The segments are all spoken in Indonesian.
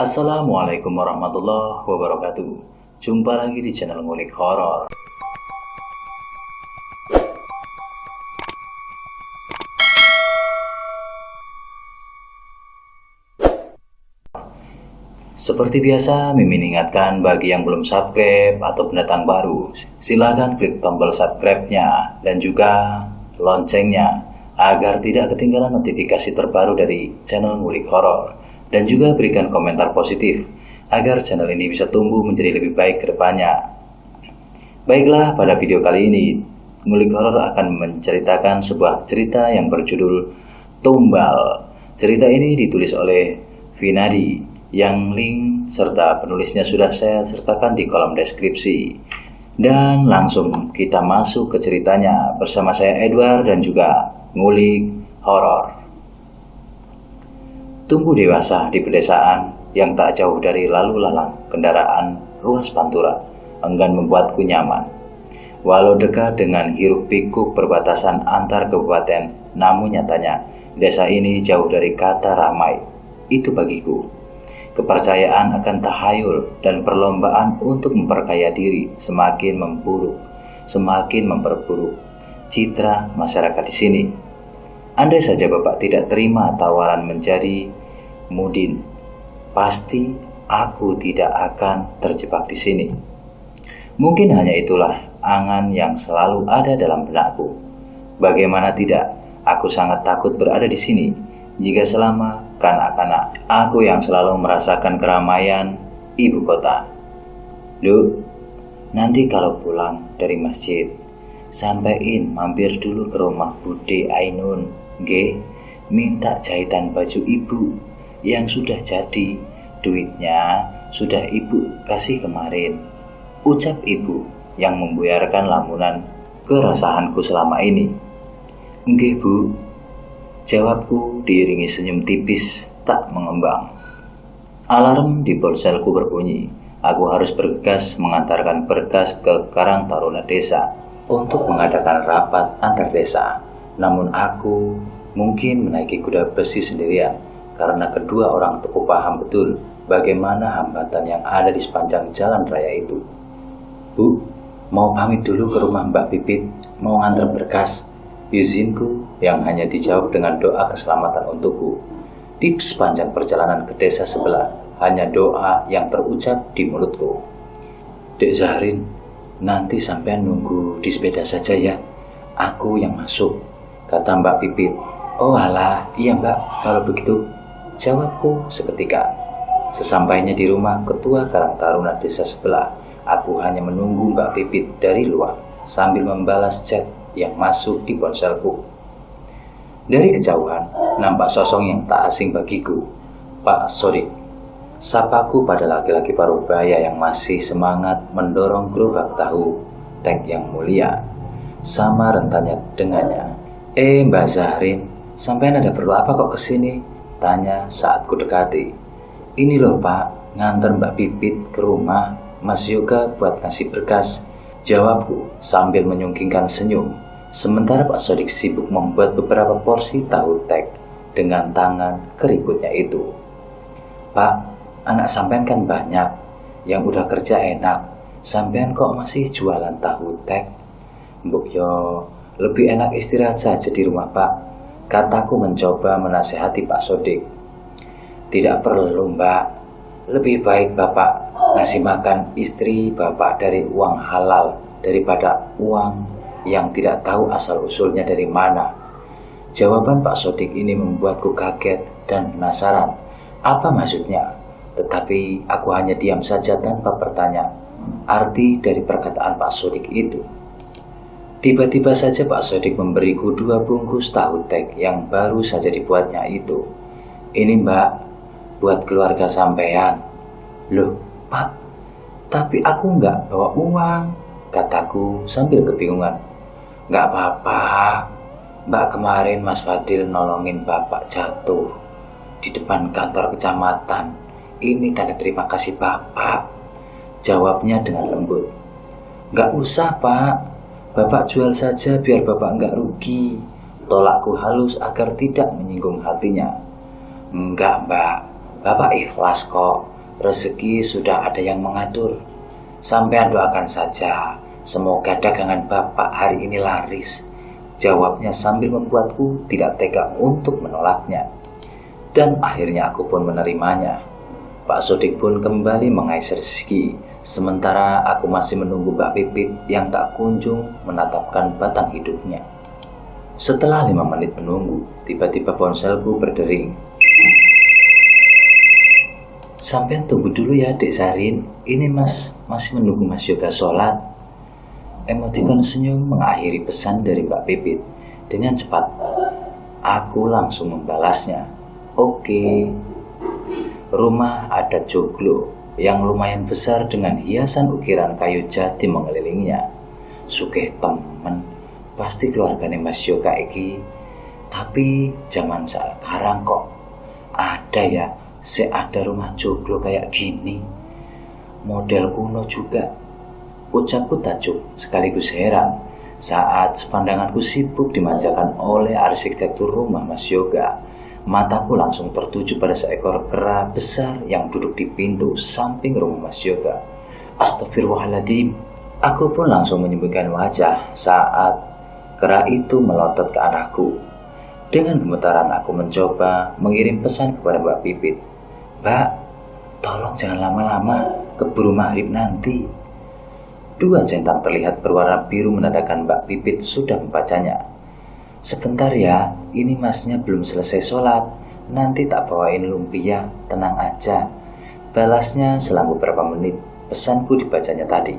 Assalamualaikum warahmatullahi wabarakatuh. Jumpa lagi di channel Ngulik Horor. Seperti biasa, Mimin ingatkan bagi yang belum subscribe atau pendatang baru, silahkan klik tombol subscribe-nya dan juga loncengnya agar tidak ketinggalan notifikasi terbaru dari channel Ngulik Horor, dan juga berikan komentar positif agar channel ini bisa tumbuh menjadi lebih baik ke depannya. Baiklah, pada video kali ini Ngulik Horor akan menceritakan sebuah cerita yang berjudul Tumbal. Cerita ini ditulis oleh Vinadi, yang link serta penulisnya sudah saya sertakan di kolom deskripsi. Dan langsung kita masuk ke ceritanya bersama saya Edward dan juga Ngulik Horor. Tumbuh dewasa di pedesaan yang tak jauh dari lalu lalang kendaraan ruas Pantura enggan membuatku nyaman. Walau dekat dengan hiruk pikuk perbatasan antar kabupaten, namun nyatanya desa ini jauh dari kata ramai. Itu bagiku. Kepercayaan akan tahayul dan perlombaan untuk memperkaya diri semakin memperburuk citra masyarakat di sini. Andai saja Bapak tidak terima tawaran menjadi mudin, pasti aku tidak akan terjebak di sini. Mungkin hanya itulah angan yang selalu ada dalam benakku. Bagaimana tidak, aku sangat takut berada di sini. Jika selama kanak-kanak aku yang selalu merasakan keramaian ibu kota. Duh, nanti kalau pulang dari masjid, sampein mampir dulu ke rumah Bude Ainun, minta jahitan baju ibu yang sudah jadi. Duitnya sudah ibu kasih kemarin, ucap ibu yang membuyarkan lamunan kerasahanku selama ini. Nggih bu, jawabku diiringi senyum tipis tak mengembang. Alarm di ponselku berbunyi. Aku harus bergegas mengantarkan berkas ke Karang Taruna Desa untuk mengadakan rapat antar desa. Namun aku mungkin menaiki kuda besi sendirian karena kedua orang tua paham betul bagaimana hambatan yang ada di sepanjang jalan raya itu. Bu, mau pamit dulu ke rumah Mbak Pipit, mau ngantar berkas. Izinku yang hanya dijawab dengan doa keselamatan untukku. Di sepanjang perjalanan ke desa sebelah, hanya doa yang terucap di mulutku. Dek Zahrin, nanti sampean nunggu di sepeda saja ya. Aku yang masuk, kata Mbak Pipit. Oh alah, iya Mbak, kalau begitu, jawabku seketika. Sesampainya di rumah ketua Karang Taruna desa sebelah, aku hanya menunggu Mbak Pipit dari luar sambil membalas chat yang masuk di ponselku. Dari kejauhan, nampak sosok yang tak asing bagiku, Pak Sodik. Sapaku pada laki-laki parubaya yang masih semangat mendorong gerobak tahu tek yang mulia. Sama rentannya dengannya. Mbak Zahrin, sampean ada perlu apa kok kesini? Tanya saat ku dekati. Ini loh Pak, nganter Mbak Pipit ke rumah Mas Yoga buat ngasih berkas, jawabku sambil menyungkingkan senyum. Sementara Pak Sodik sibuk membuat beberapa porsi tahu tek dengan tangan keriputnya itu. Pak, anak sampean kan banyak, yang udah kerja enak, sampean kok masih jualan tahu tek? Mbok yo, lebih enak istirahat saja di rumah Pak, kataku mencoba menasehati Pak Sodik. Tidak perlu Mbak, lebih baik Bapak ngasih makan istri Bapak dari uang halal daripada uang yang tidak tahu asal-usulnya dari mana. Jawaban Pak Sodik ini membuatku kaget dan penasaran. Apa maksudnya? Tetapi aku hanya diam saja tanpa bertanya arti dari perkataan Pak Sodik itu. Tiba-tiba saja Pak Sodik memberiku 2 bungkus tahu tek yang baru saja dibuatnya itu. Ini Mbak, buat keluarga sampean. Loh Pak, tapi aku nggak bawa uang, kataku sambil kebingungan. Nggak apa-apa, Mbak, kemarin Mas Fadil nolongin Bapak jatuh di depan kantor kecamatan. Ini tanda terima kasih Bapak, jawabnya dengan lembut. Nggak usah Pak, Bapak jual saja biar Bapak nggak rugi, tolakku halus agar tidak menyinggung hatinya. Enggak Mbak, Bapak ikhlas kok, rezeki sudah ada yang mengatur. Sampean doakan saja, semoga dagangan Bapak hari ini laris. Jawabnya sambil membuatku tidak tega untuk menolaknya. Dan akhirnya aku pun menerimanya. Pak Sodik pun kembali mengais rezeki, sementara aku masih menunggu Mbak Pipit yang tak kunjung menatapkan batang hidupnya. Setelah 5 menit menunggu, tiba-tiba ponselku berdering. Sampean tunggu dulu ya, Dek Sarin. Ini Mas masih menunggu Mas Yoga sholat. Emotikon senyum mengakhiri pesan dari Mbak Pipit. Dengan cepat, aku langsung membalasnya. Oke. Rumah adat joglo yang lumayan besar dengan hiasan ukiran kayu jati mengelilingnya. Sugih temen, pasti keluarganya Mas Yoga iki. Tapi zaman sekarang kok ada ya, ada rumah joglo kayak gini. Model kuno juga. Ucapku takjub sekaligus heran saat sepandanganku sibuk dimanjakan oleh arsitektur rumah Mas Yoga. Mataku langsung tertuju pada seekor kera besar yang duduk di pintu samping rumah Mas Yoga. Astagfirullahaladzim. Aku pun langsung menyembunyikan wajah saat kera itu melotot ke arahku. Dengan gemetaran aku mencoba mengirim pesan kepada Mbak Pipit. Mbak, tolong jangan lama-lama, keburu maghrib nanti. 2 centang terlihat berwarna biru menandakan Mbak Pipit sudah membacanya. Sebentar ya, ini masnya belum selesai sholat. Nanti tak bawain lumpia, tenang aja. Balasnya selang beberapa menit, pesanku dibacanya tadi.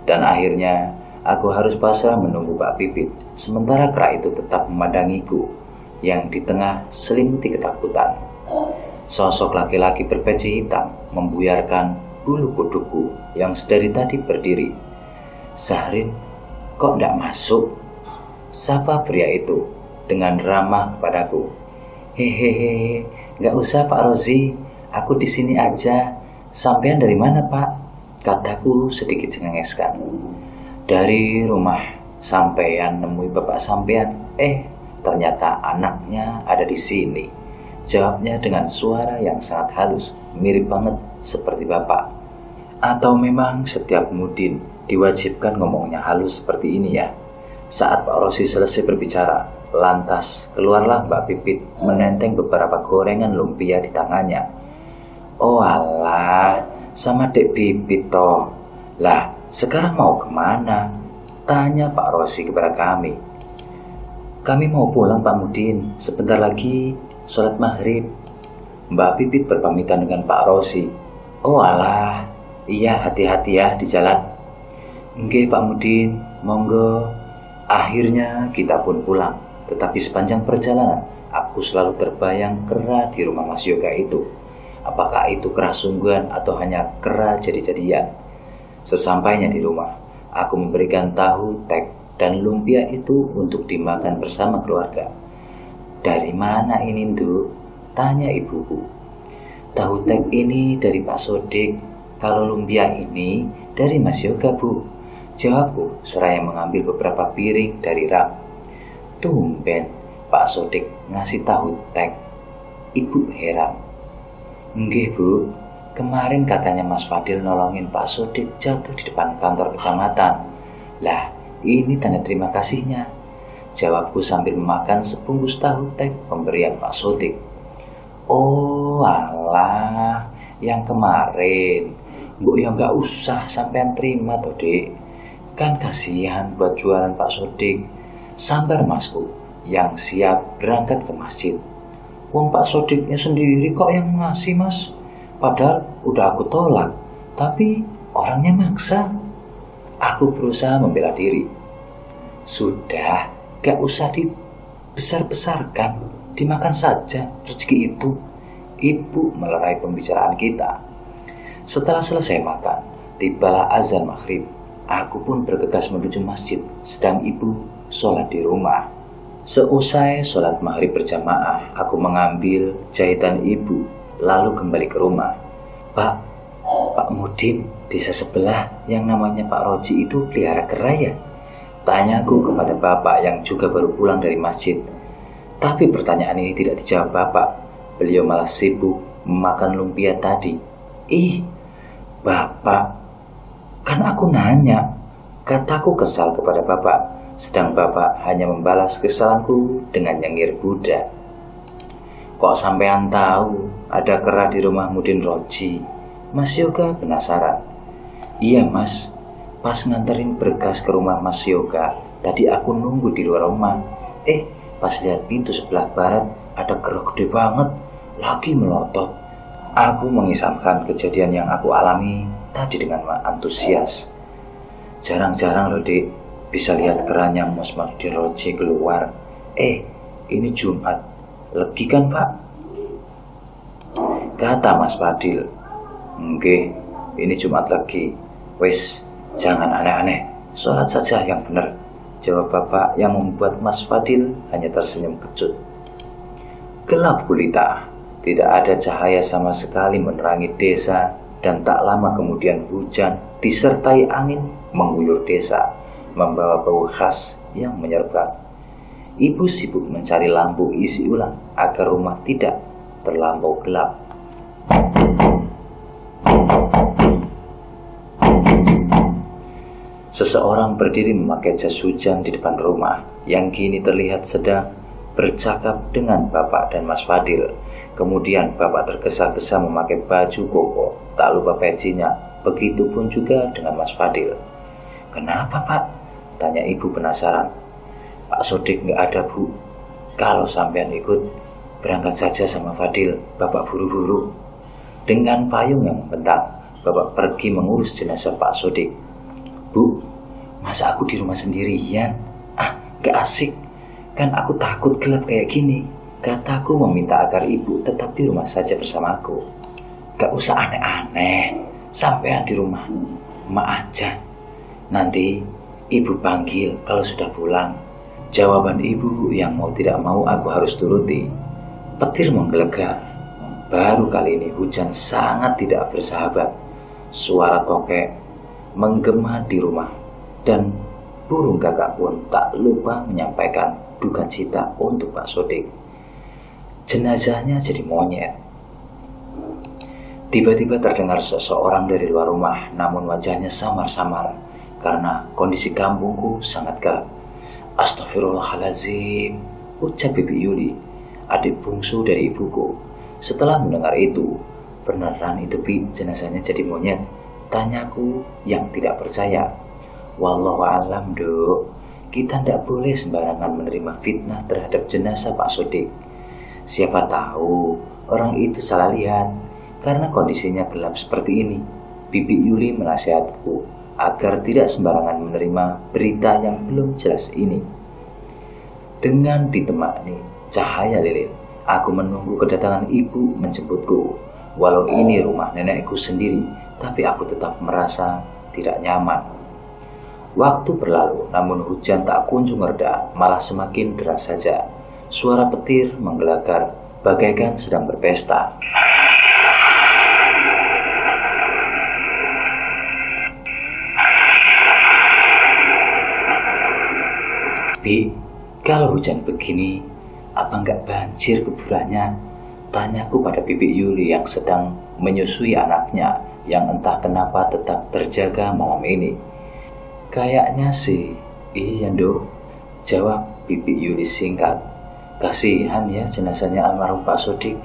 Dan akhirnya, aku harus pasrah menunggu Mbak Pipit. Sementara kera itu tetap memandangiku, yang di tengah selimuti ketakutan. Sosok laki-laki berpeci hitam membuyarkan bulu kuduku yang sedari tadi berdiri. Sarin, kok ndak masuk? Sapa pria itu dengan ramah kepadaku. Hehehe, nggak usah Pak Rozi, aku di sini aja. Sampean dari mana Pak? Kataku sedikit cengengeskan. Dari rumah sampean nemui bapak sampean. Ternyata anaknya ada di sini. Jawabnya dengan suara yang sangat halus, mirip banget seperti bapak. Atau memang setiap mudin diwajibkan ngomongnya halus seperti ini ya? Saat Pak Rosi selesai berbicara, lantas keluarlah Mbak Pipit menenteng beberapa gorengan lumpia di tangannya. Oh alah, sama Dek Pipit toh. Lah, sekarang mau kemana? Tanya Pak Rosi kepada kami. Kami mau pulang Pak Mudin, sebentar lagi sholat maghrib. Mbak Pipit berpamitan dengan Pak Rosi. Oh alah, iya hati-hati ya di jalan. Nggih Pak Mudin, monggo. Akhirnya kita pun pulang. Tetapi sepanjang perjalanan, aku selalu terbayang kera di rumah Mas Yoga itu. Apakah itu kera sungguhan atau hanya kera jadi-jadian? Sesampainya di rumah, aku memberikan tahu, tek, dan lumpia itu untuk dimakan bersama keluarga. Dari mana ini, Nduk? Tanya ibuku. Tahu tek ini dari Pak Sodik, kalau lumpia ini dari Mas Yoga, Bu. Jawabku seraya mengambil beberapa piring dari rak. Tumben Pak Sodik ngasih tahu tek. Ibu heran. Nggih Bu, kemarin katanya Mas Fadil nolongin Pak Sodik jatuh di depan kantor kecamatan. Lah, ini tanda terima kasihnya. Jawabku sambil memakan sebungkus tahu tek pemberian Pak Sodik. Oh alah, yang kemarin. Bu ya nggak usah sampean terima toh Dek. Kan kasihan buat jualan Pak Sodik. Sabar Masku, yang siap berangkat ke masjid. Wong Pak Sodiknya sendiri kok yang ngasih Mas. Padahal udah aku tolak, tapi orangnya maksa. Aku berusaha membela diri. Sudah, gak usah dibesar-besarkan, dimakan saja rezeki itu. Ibu melerai pembicaraan kita. Setelah selesai makan, tibalah azan maghrib. Aku pun bergegas menuju masjid, sedang ibu sholat di rumah. Seusai sholat maghrib berjamaah, aku mengambil jahitan ibu, lalu kembali ke rumah. Pak Mudin, desa sebelah yang namanya Pak Roji itu pelihara kera ya? Tanyaku kepada bapak yang juga baru pulang dari masjid. Tapi pertanyaan ini tidak dijawab bapak. beliau malah sibuk makan lumpia tadi. Ih, Bapak, kan aku nanya, kataku kesal kepada Bapak, sedang Bapak hanya membalas kesalahanku dengan nyengir Buddha. Kok sampean tahu ada kera di rumah Mudin Roji? Mas Yoga penasaran. Iya Mas, pas nganterin berkas ke rumah Mas Yoga, tadi aku nunggu di luar rumah. Pas lihat pintu sebelah barat ada kera gede banget, lagi melotot. Aku mengisahkan kejadian yang aku alami tadi dengan antusias. Jarang-jarang loh Dik, bisa lihat keranya Mas Mudin Roji keluar. Ini Jumat, legi kan Pak? Kata Mas Fadil. Nggih, ini Jumat lagi. Wis, jangan aneh-aneh, sholat saja yang benar, jawab Bapak yang membuat Mas Fadil hanya tersenyum kecut. Gelap gulita, tidak ada cahaya sama sekali menerangi desa, dan tak lama kemudian hujan disertai angin mengguyur desa, membawa bau khas yang menyerbak. Ibu sibuk mencari lampu isi ulang agar rumah tidak terlampau gelap. Seseorang berdiri memakai jas hujan di depan rumah yang kini terlihat sedang bercakap dengan Bapak dan Mas Fadil. Kemudian Bapak tergesa-gesa memakai baju koko, tak lupa pecinya. Begitupun juga dengan Mas Fadil. Kenapa Pak? Tanya ibu penasaran. Pak Sodik nggak ada Bu. Kalau sampean ikut, berangkat saja sama Fadil, Bapak buru-buru. Dengan payung yang membentang, Bapak pergi mengurus jenazah Pak Sodik. Bu, masa aku di rumah sendirian? Gak asik. Kan aku takut gelap kayak gini. Kataku meminta agar ibu tetap di rumah saja bersamaku. Gak usah aneh-aneh. Sampean di rumah emak aja. Nanti ibu panggil kalau sudah pulang. Jawaban ibu yang mau tidak mau aku harus turuti. Petir menggelegar. Baru kali ini hujan sangat tidak bersahabat. Suara tokek menggema di rumah, dan burung gagak pun tak lupa menyampaikan duka cita untuk Pak Sodik. Jenazahnya jadi monyet. Tiba-tiba terdengar seseorang dari luar rumah, namun wajahnya samar-samar karena kondisi kampungku sangat gelap. Astagfirullahaladzim, ucap Bibi Yuli, adik bungsu dari ibuku. Setelah mendengar itu, beneran itu Bi, jenazahnya jadi monyet? Tanyaku yang tidak percaya. Wallahu a'lam Dok, kita tidak boleh sembarangan menerima fitnah terhadap jenazah Pak Sodik. Siapa tahu orang itu salah lihat karena kondisinya gelap seperti ini. Bibi Yuli menasihatku agar tidak sembarangan menerima berita yang belum jelas ini. Dengan ditemani cahaya lilin, aku menunggu kedatangan ibu menjemputku. Walau ini rumah nenekku sendiri, tapi aku tetap merasa tidak nyaman. Waktu berlalu, namun hujan tak kunjung reda, malah semakin deras saja. Suara petir menggelegar, bagaikan sedang berpesta. Bi, kalau hujan begini, apa enggak banjir kuburannya? Tanyaku pada Bibi Yuli yang sedang menyusui anaknya yang entah kenapa tetap terjaga malam ini. Kayaknya sih, iya Dok, jawab Bibi Yuli singkat. Kasihan ya jenazahnya almarhum Pak Sodik,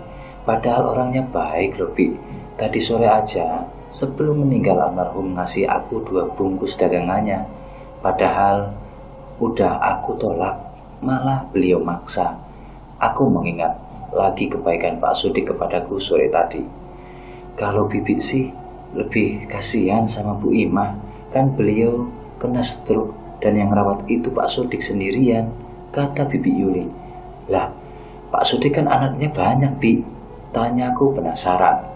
padahal orangnya baik loh Bi. Tadi sore aja sebelum meninggal almarhum ngasih aku 2 bungkus dagangannya. Padahal udah aku tolak, malah beliau maksa. Aku mengingat lagi kebaikan Pak Sodik kepadaku sore tadi. Kalau Bibi sih lebih kasihan sama Bu Imah, kan beliau kena stroke dan yang rawat itu Pak Sodik sendirian, kata Bibi Yuli. Lah, Pak Sodik kan anaknya banyak Bi, tanyaku penasaran.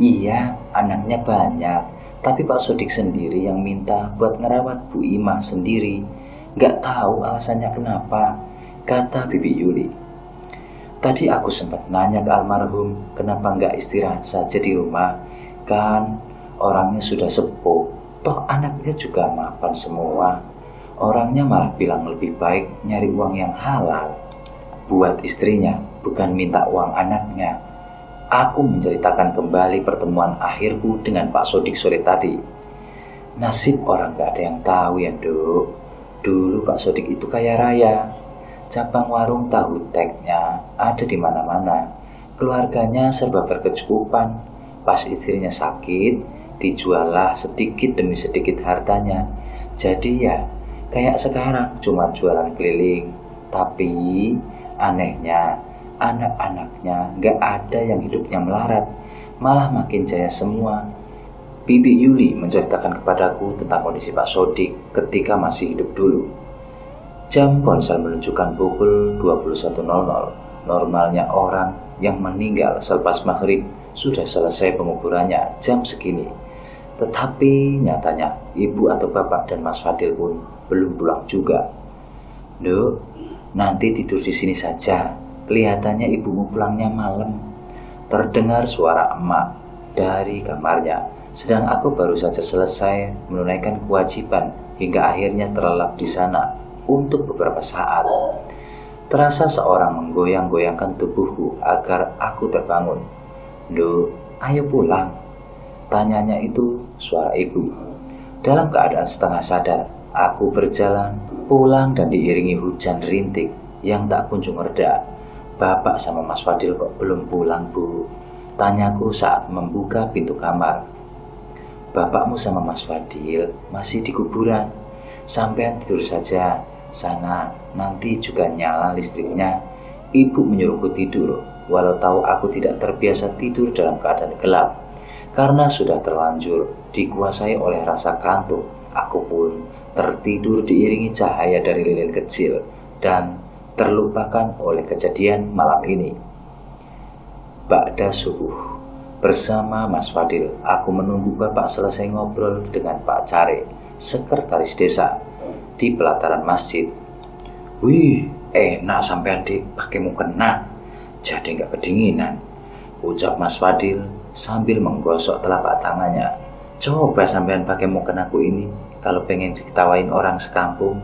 Iya, anaknya banyak, tapi Pak Sodik sendiri yang minta buat ngerawat Bu Imah sendiri. Gak tahu alasannya kenapa, kata Bibi Yuli. Tadi aku sempat nanya ke almarhum, kenapa nggak istirahat saja di rumah? Kan orangnya sudah sepuh, toh anaknya juga mapan semua. Orangnya malah bilang lebih baik nyari uang yang halal buat istrinya. bukan minta uang anaknya. Aku menceritakan kembali pertemuan akhirku dengan Pak Sodik sore tadi. Nasib orang gak ada yang tahu ya, Duk. Dulu Pak Sodik itu kaya raya. Cabang warung tahu teknya ada di mana-mana. Keluarganya serba berkecukupan. Pas istrinya sakit, dijualah sedikit demi sedikit hartanya. Jadi ya, kayak sekarang cuma jualan keliling. Tapi anehnya, anak-anaknya gak ada yang hidupnya melarat, malah makin jaya semua. Bibi Yuli menceritakan kepadaku tentang kondisi Pak Sodik ketika masih hidup dulu. Jam ponsel menunjukkan pukul 21.00. Normalnya orang yang meninggal selepas maghrib sudah selesai penguburannya jam segini. Tetapi nyatanya ibu atau bapak dan Mas Fadil pun belum pulang juga. Duk, nanti tidur di sini saja. Kelihatannya ibumu pulangnya malam. Terdengar suara emak dari kamarnya, sedang aku baru saja selesai menunaikan kewajiban hingga akhirnya terlelap di sana untuk beberapa saat. Terasa seorang menggoyang-goyangkan tubuhku agar aku terbangun. Duk, ayo pulang. Tanyanya itu suara ibu. Dalam keadaan setengah sadar, aku berjalan pulang dan diiringi hujan rintik yang tak kunjung reda. Bapak sama Mas Fadil kok belum pulang, Bu? Tanyaku saat membuka pintu kamar. Bapakmu sama Mas Fadil masih di kuburan. Sampean tidur saja. Sana, nanti juga nyala listriknya. Ibu menyuruhku tidur, walau tahu aku tidak terbiasa tidur dalam keadaan gelap. Karena sudah terlanjur dikuasai oleh rasa kantuk, aku pun tertidur diiringi cahaya dari lilin kecil dan terlupakan oleh kejadian malam ini. Ba'da subuh, bersama Mas Fadil, aku menunggu Bapak selesai ngobrol dengan Pak Care, sekretaris desa, di pelataran masjid. Wih, enak sampean Dik, pakai mukena, jadi nggak kedinginan, ucap Mas Fadil sambil menggosok telapak tangannya. Coba sampean pakai mukenaku ini kalau pengen diketawain orang sekampung,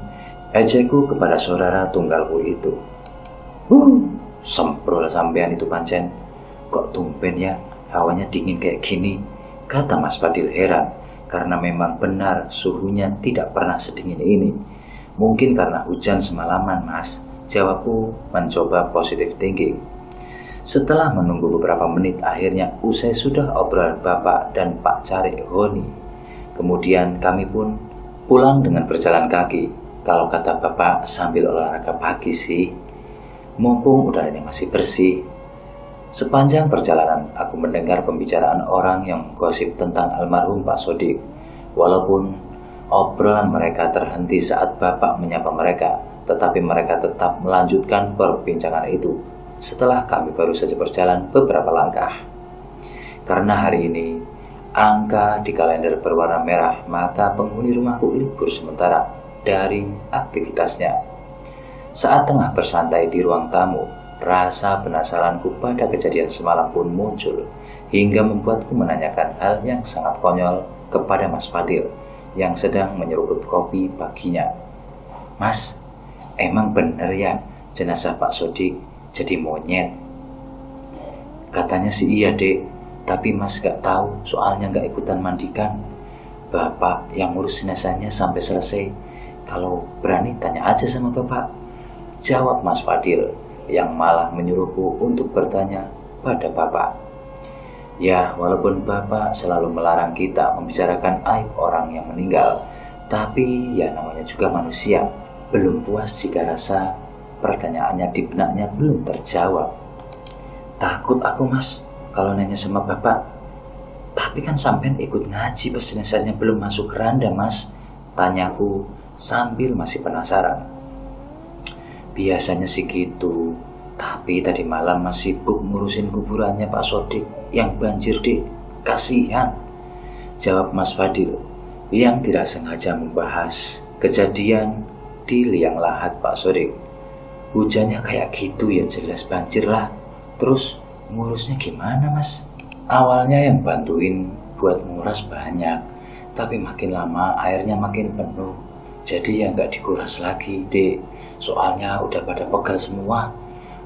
ejekku kepada saudara tunggalku itu. Semprol sampean itu pancen, kok tumben ya hawanya dingin kayak gini, kata Mas Fadil heran. Karena memang benar suhunya tidak pernah sedingin ini. Mungkin karena hujan semalaman, Mas, jawabku mencoba positive thinking. Setelah menunggu beberapa menit, akhirnya usai sudah obrolan Bapak dan Pak Care Honi. Kemudian kami pun pulang dengan berjalan kaki. Kalau kata Bapak sambil olahraga pagi sih, mumpung udaranya masih bersih. Sepanjang perjalanan, aku mendengar pembicaraan orang yang gosip tentang almarhum Pak Sodik. Walaupun obrolan mereka terhenti saat Bapak menyapa mereka, tetapi mereka tetap melanjutkan perbincangan itu setelah kami baru saja berjalan beberapa langkah. Karena hari ini angka di kalender berwarna merah, maka penghuni rumahku libur sementara dari aktivitasnya. Saat tengah bersantai di ruang tamu, rasa penasaranku pada kejadian semalam pun muncul, hingga membuatku menanyakan hal yang sangat konyol kepada Mas Fadil yang sedang menyeruput kopi paginya. Mas, emang bener ya jenazah Pak Sodik jadi monyet? Katanya sih iya Dek, tapi Mas gak tahu soalnya gak ikutan mandikan. Bapak yang ngurus jenazahnya sampai selesai. Kalau berani tanya aja sama Bapak, jawab Mas Fadil yang malah menyuruhku untuk bertanya pada Bapak. Ya, walaupun Bapak selalu melarang kita membicarakan aib orang yang meninggal, tapi ya namanya juga manusia, belum puas jika rasa pertanyaannya di benaknya belum terjawab. Takut aku Mas kalau nanya sama Bapak. Tapi kan sampean ikut ngaji pas jenazahnya belum masuk keranda Mas, tanyaku sambil masih penasaran. Biasanya sih gitu, tapi tadi malam Mas sibuk ngurusin kuburannya Pak Sodik yang banjir Dik, kasihan, jawab Mas Fadil yang tidak sengaja membahas kejadian di liang lahat Pak Sodik. Hujannya kayak gitu ya jelas banjir lah, terus ngurusnya gimana Mas? Awalnya yang bantuin buat nguras banyak, tapi makin lama airnya makin penuh, jadi ya nggak dikuras lagi Dek. Soalnya udah pada pegal semua.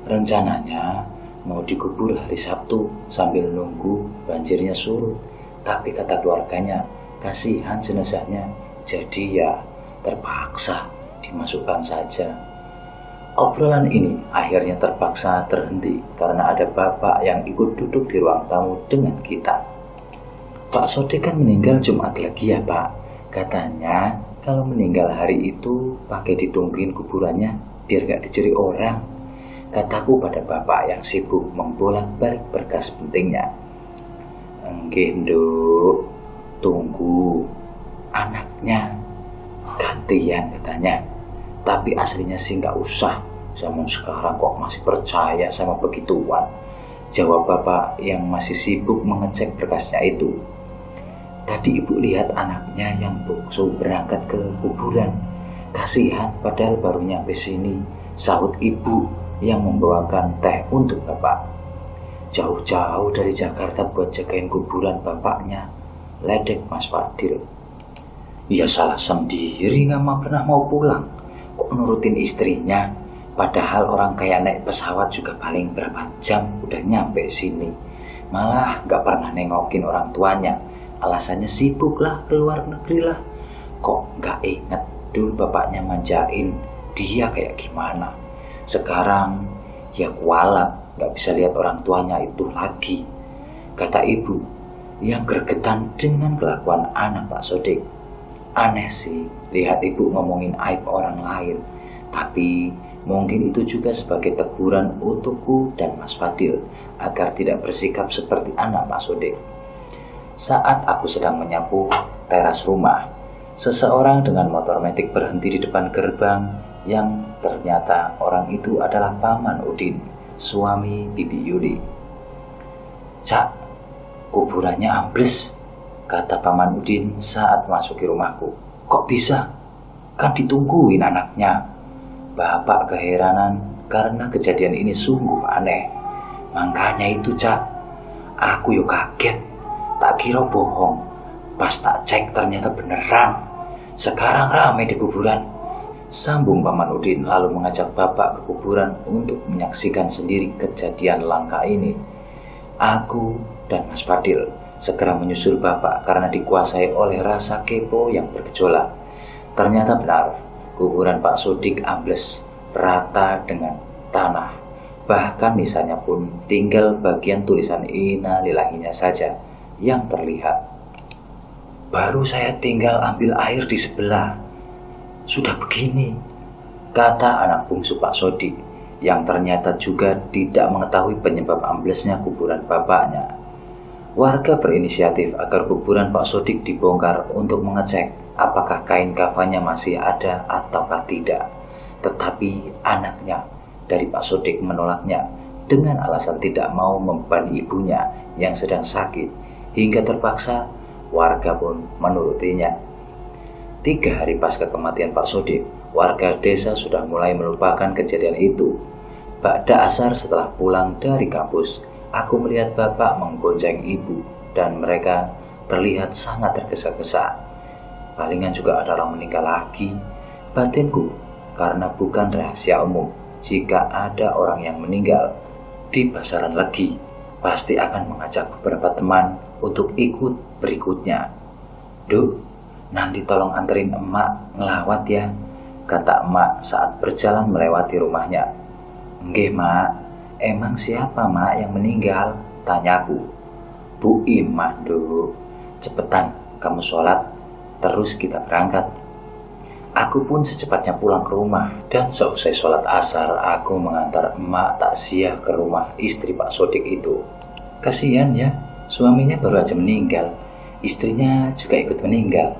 Rencananya mau dikubur hari Sabtu sambil nunggu banjirnya surut. Tapi kata keluarganya, kasihan jenazahnya, jadi ya terpaksa dimasukkan saja. Obrolan ini akhirnya terpaksa terhenti karena ada bapak yang ikut duduk di ruang tamu dengan kita. Pak Sodik kan meninggal Jumat lagi ya Pak. Katanya kalau meninggal hari itu pakai ditungguin kuburannya biar gak dicuri orang. Kataku pada bapak yang sibuk membolak-balik berkas pentingnya. Enggih Nduk, tunggu anaknya gantian katanya. Tapi aslinya sih gak usah, zaman sekarang kok masih percaya sama begituan, jawab bapak yang masih sibuk mengecek berkasnya itu. Tadi ibu lihat anaknya yang bungsu berangkat ke kuburan. Kasihan padahal baru nyampe sini, sahut ibu yang membawakan teh untuk bapak. Jauh-jauh dari Jakarta buat jagain kuburan bapaknya, ledek Mas Fadil. Ya salah sendiri gak pernah mau pulang, kok nurutin istrinya. Padahal orang kayak naik pesawat juga paling berapa jam udah nyampe sini. Malah gak pernah nengokin orang tuanya, alasannya sibuk lah, keluar negeri lah. Kok gak inget dulu bapaknya manjain dia kayak gimana. Sekarang ya kualat, gak bisa lihat orang tuanya itu lagi, kata ibu yang gregetan dengan kelakuan anak Pak Sodik. Aneh sih lihat ibu ngomongin aib orang lain, tapi mungkin itu juga sebagai teguran untukku dan Mas Fadil agar tidak bersikap seperti anak Pak Sodik. Saat aku sedang menyapu teras rumah, seseorang dengan motor metik berhenti di depan gerbang yang ternyata orang itu adalah Paman Udin, suami Bibi Yuli. Cak, kuburannya ambles, kata Paman Udin saat masuki rumahku. Kok bisa? Kan ditungguin anaknya. Bapak keheranan karena kejadian ini sungguh aneh. Makanya itu Cak, aku yuk kaget, tak kira bohong. Pas tak cek ternyata beneran. Sekarang ramai di kuburan, sambung Paman Udin lalu mengajak bapak ke kuburan untuk menyaksikan sendiri kejadian langka ini. Aku dan Mas Fadil segera menyusul bapak karena dikuasai oleh rasa kepo yang bergejolak. Ternyata benar, kuburan Pak Sodik ambles rata dengan tanah. Bahkan nisannya pun tinggal bagian tulisan innalillahinya saja yang terlihat. Baru saya tinggal ambil air di sebelah, sudah begini, kata anak bungsu Pak Sodik yang ternyata juga tidak mengetahui penyebab amblesnya kuburan bapaknya. Warga berinisiatif agar kuburan Pak Sodik dibongkar untuk mengecek apakah kain kafannya masih ada ataukah tidak. Tetapi anaknya dari Pak Sodik menolaknya dengan alasan tidak mau membebani ibunya yang sedang sakit, hingga terpaksa warga pun menurutinya. 3 hari pasca kematian Pak Sodik, warga desa sudah mulai melupakan kejadian itu. Ba'da asar setelah pulang dari kampus, aku melihat bapak menggonceng ibu dan mereka terlihat sangat tergesa-gesa. Palingan juga ada orang meninggal lagi, batinku, karena bukan rahasia umum. Jika ada orang yang meninggal di pasaran Legi, pasti akan mengajak beberapa teman untuk ikut berikutnya. Duh, nanti tolong anterin emak ngelawat ya, kata emak saat berjalan melewati rumahnya. Nggih mak, emang siapa mak yang meninggal? Tanyaku. Bu Imah Duh, cepetan kamu sholat, terus kita berangkat. Aku pun secepatnya pulang ke rumah dan seusai sholat asar aku mengantar emak takziah ke rumah istri Pak Sodik itu. Kasihan ya, suaminya baru aja meninggal, istrinya juga ikut meninggal.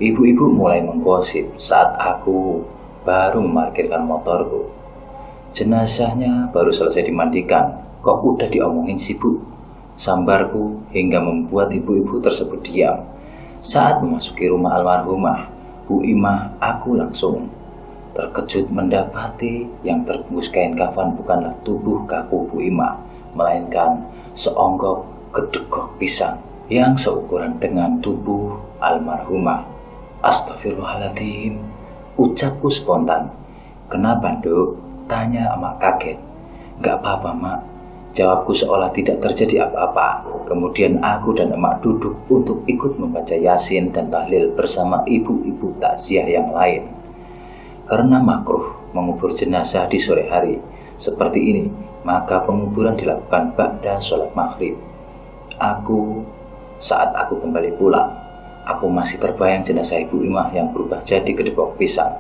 Ibu-ibu mulai menggosip saat aku baru memarkirkan motorku. Jenazahnya baru selesai dimandikan, kok udah diomongin sibuk. Sambarku hingga membuat ibu-ibu tersebut diam. Saat memasuki rumah almarhumah Bu Imah, aku langsung terkejut mendapati yang terbungkus kain kafan bukanlah tubuh kaku Bu Imah, melainkan seonggok kedegok pisang yang seukuran dengan tubuh almarhumah. Astagfirullahaladzim, ucapku spontan. Kenapa Duk? Tanya emak kaget. Gak apa-apa, Mak. Jawabku seolah tidak terjadi apa-apa. Kemudian aku dan emak duduk untuk ikut membaca Yasin dan tahlil bersama ibu-ibu takziah yang lain. Karena makruh mengubur jenazah di sore hari seperti ini, maka penguburan dilakukan ba'da sholat maghrib. Saat aku kembali pulang, aku masih terbayang jenazah Ibu Imah yang berubah jadi kedebok pisang.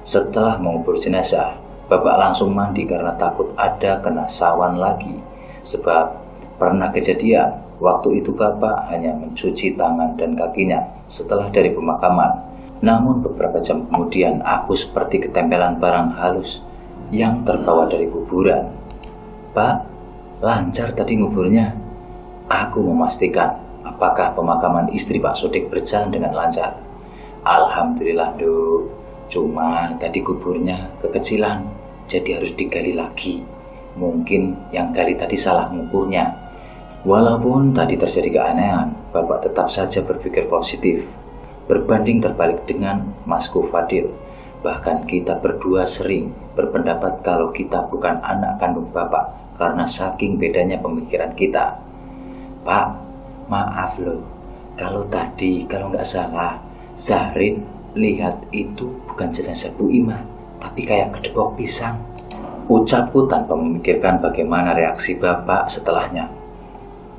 Setelah mengubur jenazah, Bapak langsung mandi karena takut ada kena sawan lagi. Sebab pernah kejadian, waktu itu Bapak hanya mencuci tangan dan kakinya setelah dari pemakaman. Namun beberapa jam kemudian aku seperti ketempelan barang halus yang terbawa dari kuburan. Pak, lancar tadi nguburnya. Aku memastikan apakah pemakaman istri Pak Sodik berjalan dengan lancar. Alhamdulillah, Duk. Cuma tadi kuburnya kekecilan, jadi harus digali lagi. Mungkin yang gali tadi salah ngukurnya. Walaupun tadi terjadi keanehan, Bapak tetap saja berpikir positif. Berbanding terbalik dengan Masku Fadil. Bahkan kita berdua sering berpendapat kalau kita bukan anak kandung Bapak karena saking bedanya pemikiran kita. Pak, maaf loh, kalau nggak salah, Zahrin lihat itu bukan jenazah Bu Imah, tapi kayak kedebok pisang. Ucapku tanpa memikirkan bagaimana reaksi Bapak setelahnya.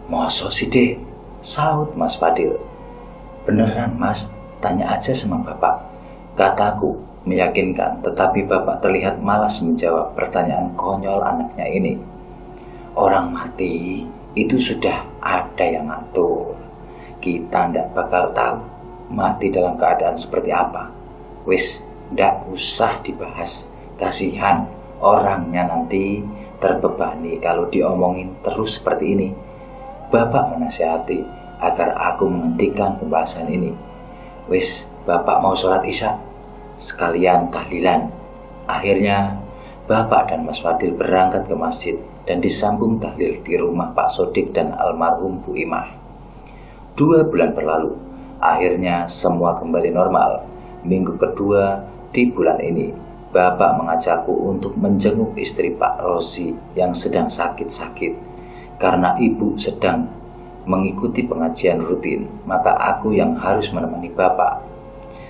Masa sih deh, saut Mas Fadil. Beneran Mas, tanya aja sama Bapak. Kataku meyakinkan, tetapi Bapak terlihat malas menjawab pertanyaan konyol anaknya ini. Orang mati itu sudah ada yang ngatur. Kita ndak bakal tahu mati dalam keadaan seperti apa. Wis, ndak usah dibahas. Kasihan orangnya nanti terbebani kalau diomongin terus seperti ini. Bapak menasihati agar aku menghentikan pembahasan ini. Wis, Bapak mau sholat isya, sekalian tahlilan. Akhirnya Bapak dan Mas Fadil berangkat ke masjid dan disambung tahlil di rumah Pak Sodik dan almarhum Bu Imah. 2 bulan berlalu, akhirnya semua kembali normal. Minggu kedua di bulan ini, Bapak mengajakku untuk menjenguk istri Pak Rosi yang sedang sakit-sakit. Karena ibu sedang mengikuti pengajian rutin, maka aku yang harus menemani Bapak.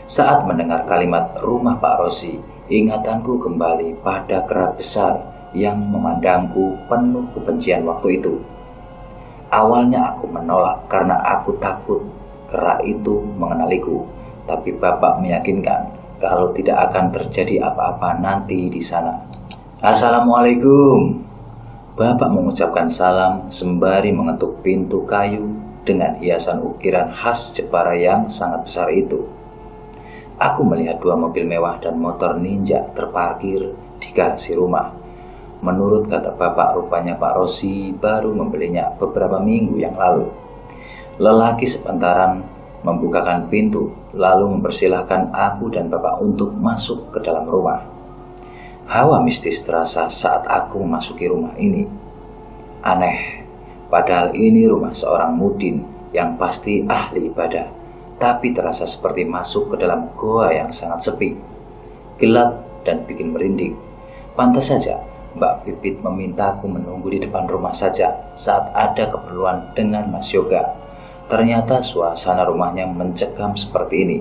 Saat mendengar kalimat rumah Pak Rosi, ingatanku kembali pada kera besar yang memandangku penuh kebencian waktu itu. Awalnya aku menolak karena aku takut kera itu mengenaliku, tapi Bapak meyakinkan kalau tidak akan terjadi apa-apa nanti di sana. Assalamualaikum. Bapak mengucapkan salam sembari mengetuk pintu kayu dengan hiasan ukiran khas Jepara yang sangat besar itu. Aku melihat 2 mobil mewah dan motor ninja terparkir di garasi rumah. Menurut kata Bapak, rupanya Pak Rosi baru membelinya beberapa minggu yang lalu. Lelaki sepantaran membukakan pintu, lalu mempersilahkan aku dan Bapak untuk masuk ke dalam rumah. Hawa mistis terasa saat aku memasuki rumah ini. Aneh, padahal ini rumah seorang mudin yang pasti ahli ibadah, tapi terasa seperti masuk ke dalam goa yang sangat sepi, gelap dan bikin merinding. Pantas saja Mbak Pipit memintaku menunggu di depan rumah saja saat ada keperluan dengan Mas Yoga. Ternyata suasana rumahnya mencekam seperti ini.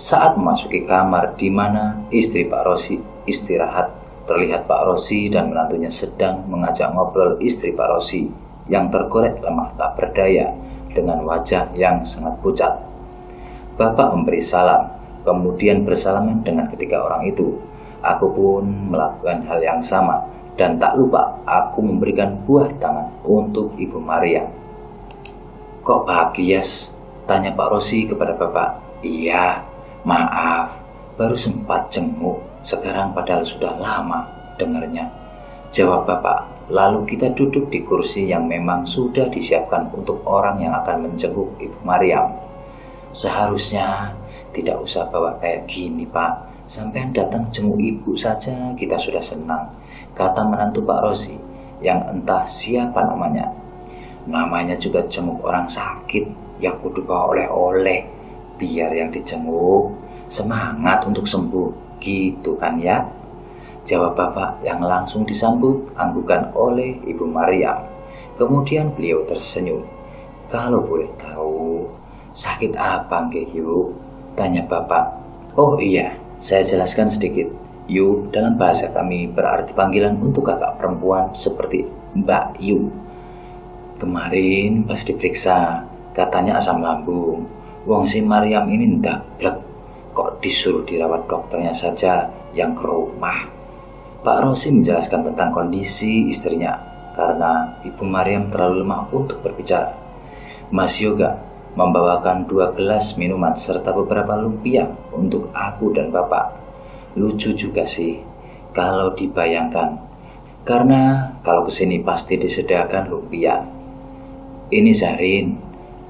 Saat memasuki kamar di mana istri Pak Rosi istirahat, terlihat Pak Rosi dan menantunya sedang mengajak ngobrol istri Pak Rosi yang tergolek lemah tak berdaya dengan wajah yang sangat pucat. Bapak memberi salam, kemudian bersalaman dengan ketiga orang itu. Aku pun melakukan hal yang sama dan tak lupa aku memberikan buah tangan untuk Ibu Maria. Kok bahagia? Tanya Pak Rosi kepada Bapak. Iya, maaf, baru sempat jenguk, sekarang padahal sudah lama dengarnya. Jawab Bapak. Lalu kita duduk di kursi yang memang sudah disiapkan untuk orang yang akan menjenguk Ibu Maryam. Seharusnya tidak usah bawa kayak gini, Pak. Sampai datang jenguk ibu saja kita sudah senang, kata menantu Pak Rosi yang entah siapa namanya. Namanya juga jenguk orang sakit, ya kudu bawa oleh-oleh, biar yang dijenguk semangat untuk sembuh, gitu kan ya. Jawab bapak yang langsung disambut anggukan oleh Ibu Maryam. Kemudian beliau tersenyum. Kalau boleh tahu, sakit apa nggih Yu? Tanya bapak. Oh iya, saya jelaskan sedikit. Yu dalam bahasa kami berarti panggilan untuk kakak perempuan seperti Mbak Yu. Kemarin pas diperiksa, katanya asam lambung. Wong si Maryam ini ndablek, kok disuruh dirawat dokternya saja yang ke rumah. Pak Rosi menjelaskan tentang kondisi istrinya karena Ibu Maryam terlalu lemah untuk berbicara. Mas Yoga membawakan 2 gelas minuman serta beberapa lumpia untuk aku dan bapak. Lucu juga sih kalau dibayangkan, karena kalau kesini pasti disediakan lumpia. Ini Zahrin,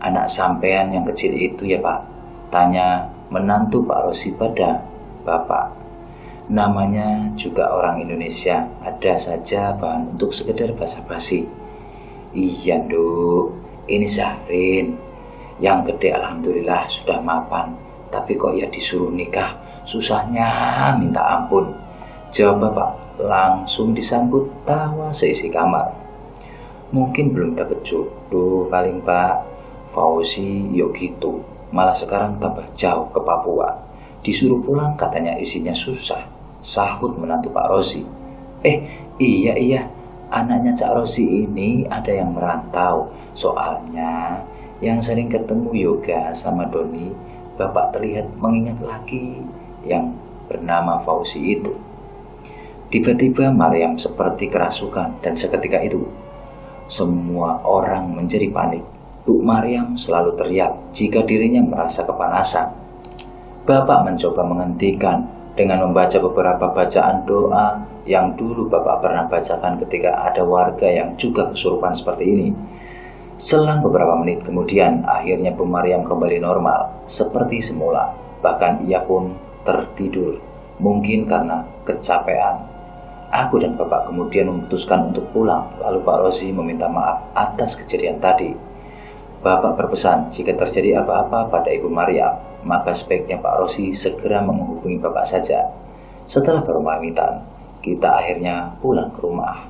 anak sampean yang kecil itu ya Pak? Tanya menantu Pak Rosi pada bapak. Namanya juga orang Indonesia, ada saja bahan untuk sekedar basa-basi. Iya Nduk, ini Zahrin. Yang gede alhamdulillah sudah mapan, tapi kok ya disuruh nikah, susahnya minta ampun. Jawab bapak langsung disambut tawa seisi kamar. Mungkin belum dapat jodoh paling Pak. Fauzi yo gitu, malah sekarang tambah jauh ke Papua. Disuruh pulang katanya isinya susah. Sahut menantu Pak Rosi. Iya, anaknya Cak Rosi ini ada yang merantau. Soalnya yang sering ketemu Yoga sama Doni, bapak terlihat mengingat lagi yang bernama Fauzi itu. Tiba-tiba Maryam seperti kerasukan dan seketika itu semua orang menjadi panik. Bu Maryam selalu teriak jika dirinya merasa kepanasan. Bapak mencoba menghentikan dengan membaca beberapa bacaan doa yang dulu bapak pernah bacakan ketika ada warga yang juga kesurupan seperti ini. Selang beberapa menit kemudian, akhirnya Bu Maryam kembali normal, seperti semula. Bahkan ia pun tertidur, mungkin karena kecapean. Aku dan bapak kemudian memutuskan untuk pulang, lalu Pak Rosi meminta maaf atas kejadian tadi. Bapak berpesan jika terjadi apa-apa pada Ibu Maryam, maka sebaiknya Pak Rosi segera menghubungi bapak saja. Setelah berpamitan, kita akhirnya pulang ke rumah.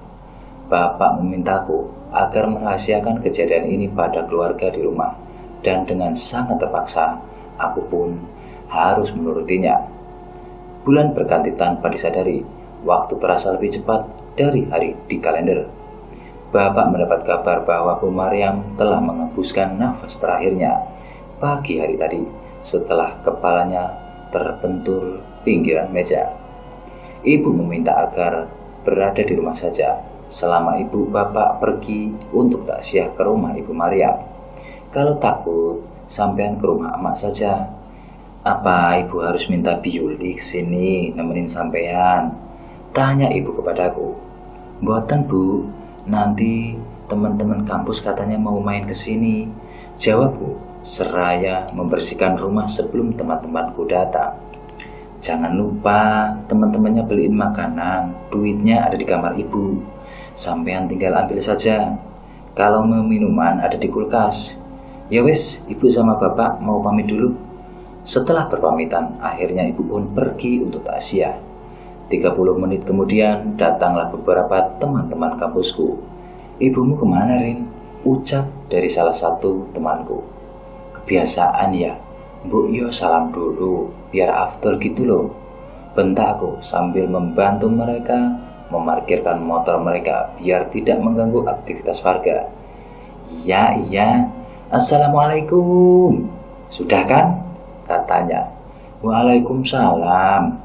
Bapak memintaku agar merahasiakan kejadian ini pada keluarga di rumah, dan dengan sangat terpaksa, aku pun harus menurutinya. Bulan berganti tanpa disadari, waktu terasa lebih cepat dari hari di kalender. Bapak mendapat kabar bahwa Bu Maryam telah mengembuskan nafas terakhirnya pagi hari tadi setelah kepalanya terbentur pinggiran meja. Ibu meminta agar berada di rumah saja selama ibu bapak pergi untuk taksiah ke rumah Ibu Maryam. Kalau takut, sampean ke rumah emak saja. Apa ibu harus minta Biuli kesini nemenin sampean? Tanya ibu kepadaku. Mboten Bu, nanti teman-teman kampus katanya mau main kesini. Jawabku seraya membersihkan rumah sebelum teman-temanku datang. Jangan lupa teman-temannya beliin makanan, duitnya ada di kamar ibu. Sampean tinggal ambil saja. Kalau mau minuman ada di kulkas. Ya wes, ibu sama bapak mau pamit dulu. Setelah berpamitan, akhirnya ibu pun pergi untuk taksiah. 30 menit kemudian datanglah beberapa teman-teman kampusku. Ibumu kemana Rin? Ucap dari salah satu temanku. Kebiasaan ya, Mbok yo salam dulu, biar after gitu loh. Bentak aku sambil membantu mereka memarkirkan motor mereka biar tidak mengganggu aktivitas warga. Iya, Assalamualaikum. Sudah kan? Katanya. Waalaikumsalam.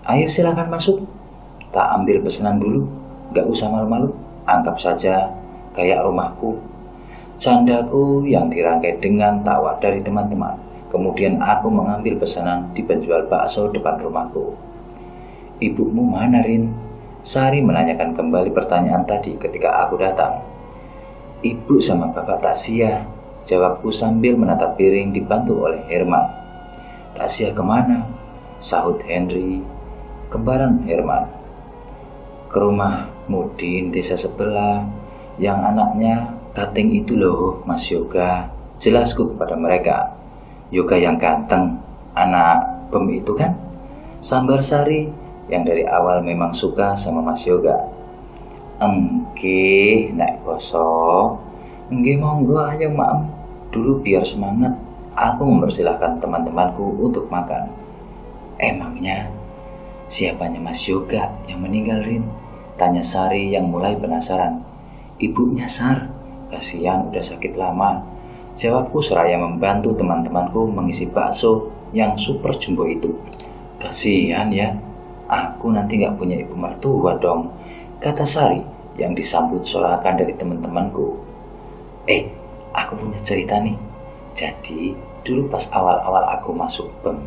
Ayo silakan masuk. Tak ambil pesanan dulu, gak usah malu-malu. Anggap saja kayak rumahku. Candaku yang dirangkai dengan tawa dari teman-teman. Kemudian aku mengambil pesanan di penjual bakso depan rumahku. Ibumu mana Rin? Sari menanyakan kembali pertanyaan tadi ketika aku datang. Ibu sama bapak taksiah, jawabku sambil menatap piring dibantu oleh Herman. Taksiah kemana? Sahut Henry, kembaran Herman. Ke rumah Mudin desa sebelah, yang anaknya Kating itu loh Mas Yoga. Jelasku kepada mereka. Yoga yang ganteng, anak bem itu kan? Sambar Sari yang dari awal memang suka sama Mas Yoga. Engke, Nek Boso. Engke monggo ayo Maem. Dulu biar semangat, aku mempersilahkan teman-temanku untuk makan. Emangnya siapanya Mas Yoga yang meninggal, Rin? Tanya Sari yang mulai penasaran. Ibunya Sar, kasihan udah sakit lama. Jawabku seraya membantu teman-temanku mengisi bakso yang super jumbo itu. Kasihan ya, aku nanti gak punya ibu mertua dong, kata Sari yang disambut sorakan dari teman-temanku. Aku punya cerita nih. Jadi dulu pas awal-awal aku masuk BEM,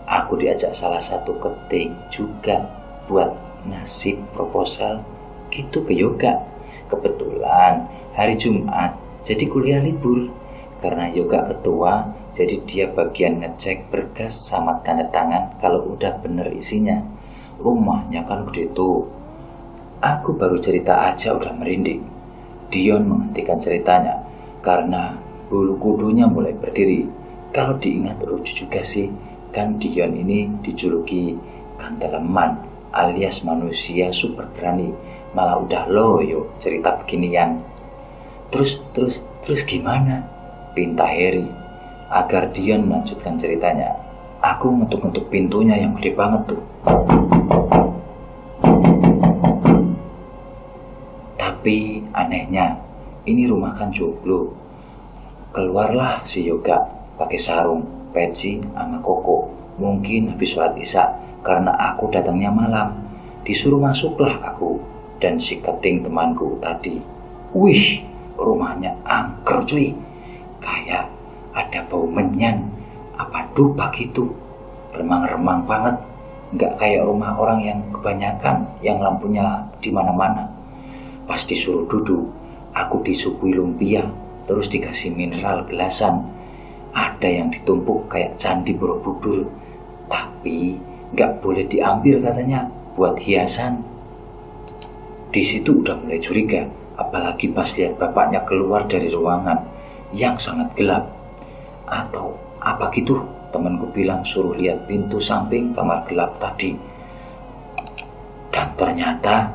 aku diajak salah satu keting juga buat ngasih proposal gitu ke Yoga. Kebetulan hari Jumat, jadi kuliah libur. Karena Yoga ketua, jadi dia bagian ngecek berkas sama tanda tangan kalau udah bener isinya. Rumahnya kan gede tuh. Aku baru cerita aja udah merinding. Dion menghentikan ceritanya karena bulu kudunya mulai berdiri. Kalau diingat lucu juga sih, kan Dion ini dijuluki Ganteleman alias manusia super berani. Malah udah loyo cerita beginian. Terus gimana? Pinta Harry agar Dion melanjutkan ceritanya. Aku ngetuk-ngetuk pintunya yang gede banget tuh. Tapi anehnya, ini rumah kan jomblo. Keluarlah si Yoga pakai sarung, peci, sama koko. Mungkin habis sholat isya karena aku datangnya malam. Disuruh masuklah aku dan si keting temanku tadi. Wih, rumahnya angker cuy. Kayak ada bau menyan, apa dupa gitu. Remang-remang banget. Nggak kayak rumah orang yang kebanyakan yang lampunya di mana-mana. Pas disuruh duduk, aku disuguhi lumpia, terus dikasih mineral gelasan. Ada yang ditumpuk kayak candi Borobudur, tapi nggak boleh diambil katanya buat hiasan. Di situ udah mulai curiga, apalagi pas lihat bapaknya keluar dari ruangan yang sangat gelap. Atau apa gitu, temanku bilang suruh lihat pintu samping kamar gelap tadi. Dan ternyata